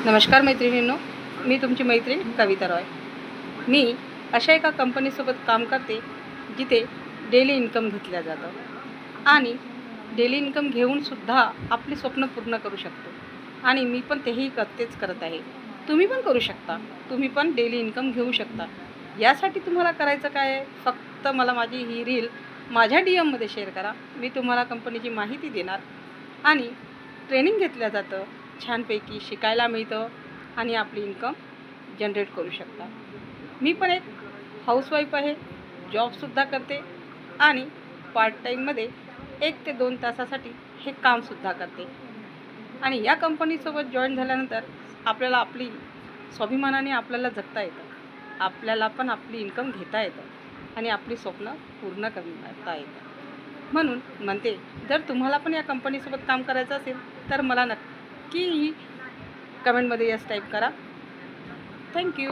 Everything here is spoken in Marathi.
नमस्कार मैत्रिणींनो, मी तुमची मैत्रीण कविता रॉय. मी अशा एका कंपनीसोबत काम करते जिथे डेली इन्कम घेतलं जातं आणि डेली इन्कम घेऊनसुद्धा आपली स्वप्न पूर्ण करू शकतो. आणि मी पण तेही करत आहे. तुम्ही पण करू शकता. तुम्ही पण डेली इन्कम घेऊ शकता. यासाठी तुम्हाला करायचं काय आहे, फक्त मला माझी ही रील माझ्या DMमध्ये शेअर करा. मी तुम्हाला कंपनीची माहिती देणार आणि ट्रेनिंग घेतलं जातं. छानपैकी शिकायला मिळतं आणि आपली इन्कम जनरेट करू शकता. मी पण एक हाऊसवाईफ आहे, जॉबसुद्धा करते आणि पार्ट टाईममध्ये 1 ते 2 तासासाठी हे कामसुद्धा करते. आणि या कंपनीसोबत जॉईन झाल्यानंतर आपल्याला आपली स्वाभिमानाने आपल्याला जगता येतं. आपल्याला पण आपली इन्कम घेता येतं आणि आपली स्वप्न पूर्ण करता येतं. म्हणून म्हणते, जर तुम्हाला पण या कंपनीसोबत काम करायचं असेल तर मला नक्की कमेंटमध्ये यस टाईप करा. थँक्यू.